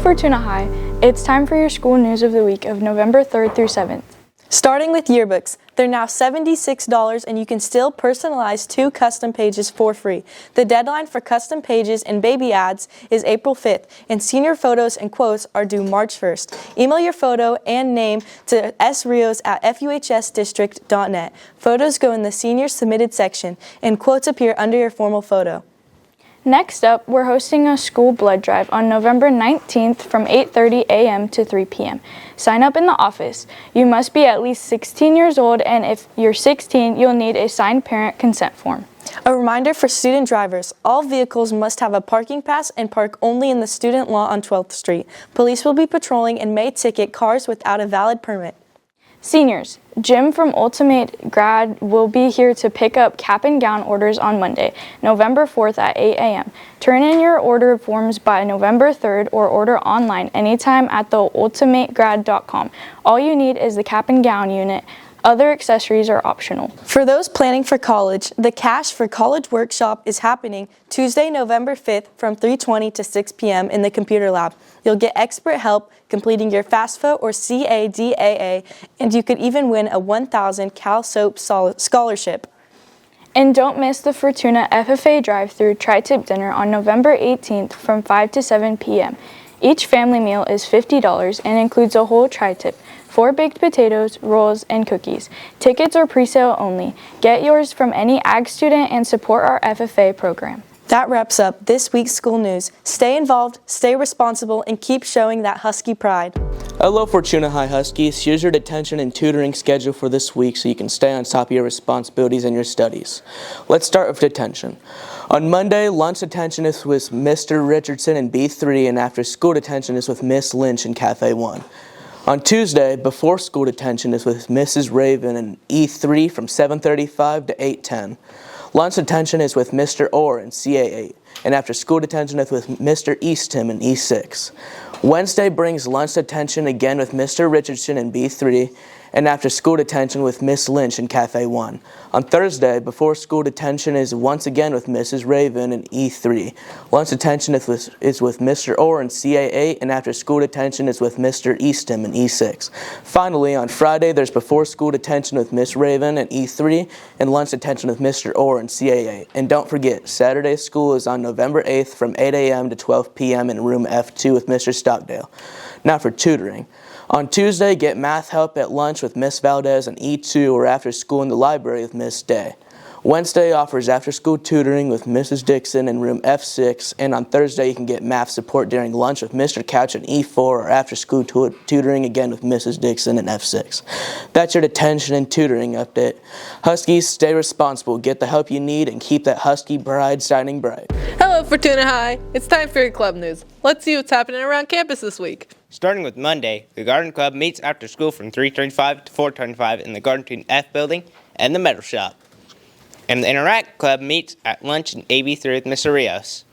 Fortuna High. It's time for your school news of the week of November 3rd through 7th. Starting with yearbooks, they're now $76 and you can still personalize 2 custom pages for free. The deadline for custom pages and baby ads is April 5th, and senior photos and quotes are due March 1st. Email your photo and name to srios@fuhsdistrict.net. Photos go in the senior submitted section, and quotes appear under your formal photo. Next up, we're hosting a school blood drive on November 19th from 8:30 a.m. to 3 p.m. Sign up in the office. You must be at least 16 years old, and if you're 16, you'll need a signed parent consent form. A reminder for student drivers, all vehicles must have a parking pass and park only in the student lot on 12th Street. Police will be patrolling and may ticket cars without a valid permit. Seniors, Jim from Ultimate Grad will be here to pick up cap and gown orders on Monday, November 4th at 8 a.m. Turn in your order forms by November 3rd or order online anytime at theultimategrad.com. All you need is the cap and gown unit. Other accessories are optional. For those planning for college, the Cash for College workshop is happening Tuesday, November 5th from 3:20 to 6 p.m. in the computer lab. You'll get expert help completing your FAFSA or CADAA, and you could even win a $1,000 Cal Soap scholarship. And don't miss the Fortuna FFA drive-through tri-tip dinner on November 18th from 5 to 7 p.m. Each family meal is $50 and includes a whole tri-tip, 4 baked potatoes, rolls, and cookies. Tickets are pre-sale only. Get yours from any ag student and support our FFA program. That wraps up this week's school news. Stay involved, stay responsible, and keep showing that Husky pride. Hello Fortuna High Huskies, here's your detention and tutoring schedule for this week so you can stay on top of your responsibilities and your studies. Let's start with detention. On Monday, lunch detention is with Mr. Richardson in B3, and after school detention is with Miss Lynch in Cafe 1. On Tuesday, before school detention is with Mrs. Raven in E3 from 7:35 to 8:10. Lunch detention is with Mr. Orr in CA8, and after school detention is with Mr. Eastham in E6. Wednesday brings lunch detention again with Mr. Richardson in B3, and after school detention with Miss Lynch in Cafe 1. On Thursday, before school detention is once again with Mrs. Raven in E3. Lunch detention is with Mr. Orr in CA8, and after school detention is with Mr. Eastham in E6. Finally, on Friday, there's before school detention with Miss Raven in E3, and lunch detention with Mr. Orr in CA8. And don't forget, Saturday school is on November 8th from 8 a.m. to 12 p.m. in room F2 with Mr. Stockdale. Now for tutoring. On Tuesday, get math help at lunch with Miss Valdez in E2 or after school in the library with Miss Day. Wednesday offers after-school tutoring with Mrs. Dixon in room F6, and on Thursday you can get math support during lunch with Mr. Couch in E4 or after-school tutoring again with Mrs. Dixon in F6. That's your detention and tutoring update. Huskies, stay responsible, get the help you need, and keep that Husky Pride shining bright. Hello Fortuna High, it's time for your club news. Let's see what's happening around campus this week. Starting with Monday, the Garden Club meets after school from 3:35 to 4:25 in the Garden Team F building and the Metal Shop. And the Interact Club meets at lunch in AB3 with Mr. Rios.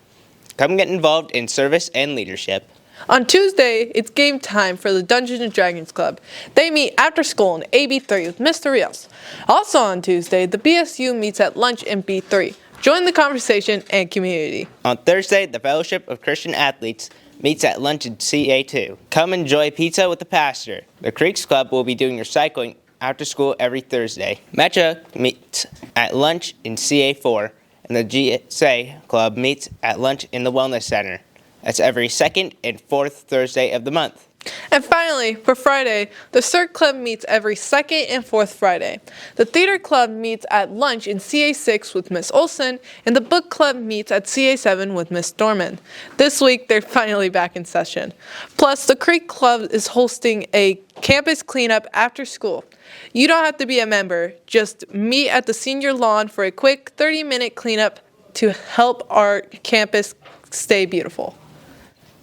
Come get involved in service and leadership. On Tuesday, it's game time for the Dungeons & Dragons Club. They meet after school in AB3 with Mr. Rios. Also on Tuesday, the BSU meets at lunch in B3. Join the conversation and community. On Thursday, the Fellowship of Christian Athletes meets at lunch in CA2. Come enjoy pizza with the pastor. The Creeks Club will be doing recycling after school every Thursday. Metro meets at lunch in CA4, and the GSA Club meets at lunch in the Wellness Center. That's every second and fourth Thursday of the month. And finally, for Friday, the Cirque Club meets every second and fourth Friday. The Theater Club meets at lunch in CA6 with Miss Olson, and the Book Club meets at CA7 with Miss Dorman. This week, they're finally back in session. Plus, the Creek Club is hosting a campus cleanup after school. You don't have to be a member, just meet at the senior lawn for a quick 30-minute cleanup to help our campus stay beautiful.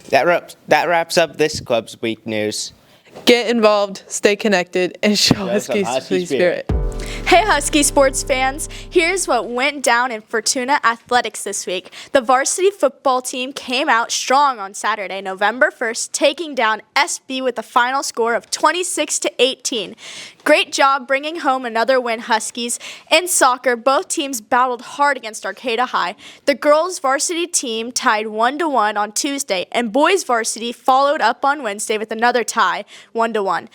That wraps up this club's week news. Get involved, stay connected, and show Husky spirit. Hey Husky sports fans, here's what went down in Fortuna Athletics this week. The varsity football team came out strong on Saturday, November 1st, taking down SB with a final score of 26-18. Great job bringing home another win, Huskies. In soccer, both teams battled hard against Arcata High. The girls varsity team tied 1-1 on Tuesday, and boys varsity followed up on Wednesday with another tie, 1-1.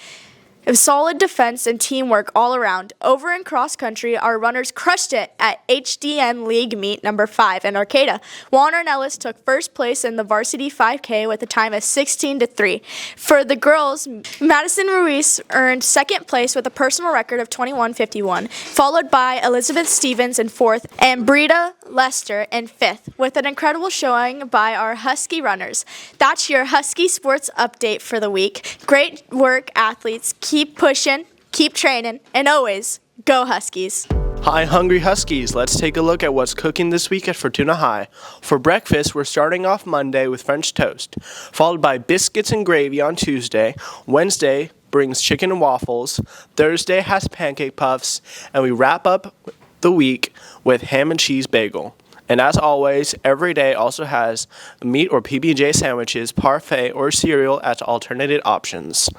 It was solid defense and teamwork all around. Over in cross country, our runners crushed it at HDM League Meet number 5 in Arcata. Warner and Ellis took first place in the varsity 5K with a time of 16-3. For the girls, Madison Ruiz earned second place with a personal record of 21:51, followed by Elizabeth Stevens in fourth and Brita Lester in fifth, with an incredible showing by our Husky runners. That's your Husky sports update for the week. Great work, athletes. Keep pushing, keep training, and always go Huskies. Hi, hungry Huskies. Let's take a look at what's cooking this week at Fortuna High. For breakfast, we're starting off Monday with French toast, followed by biscuits and gravy on Tuesday. Wednesday brings chicken and waffles. Thursday has pancake puffs, and we wrap up the week with ham and cheese bagel. And as always, every day also has meat or PB&J sandwiches, parfait, or cereal as alternative options.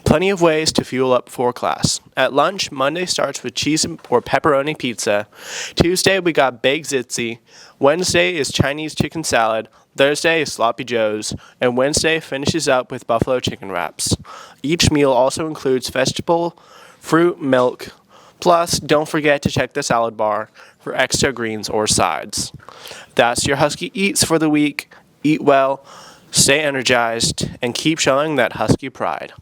Plenty of ways to fuel up for class. At lunch, Monday starts with cheese or pepperoni pizza. Tuesday, we got baked ziti. Wednesday is Chinese chicken salad. Thursday is sloppy joes. And Wednesday finishes up with buffalo chicken wraps. Each meal also includes vegetable, fruit, milk. Plus, don't forget to check the salad bar for extra greens or sides. That's your Husky Eats for the week. Eat well, stay energized, and keep showing that Husky pride.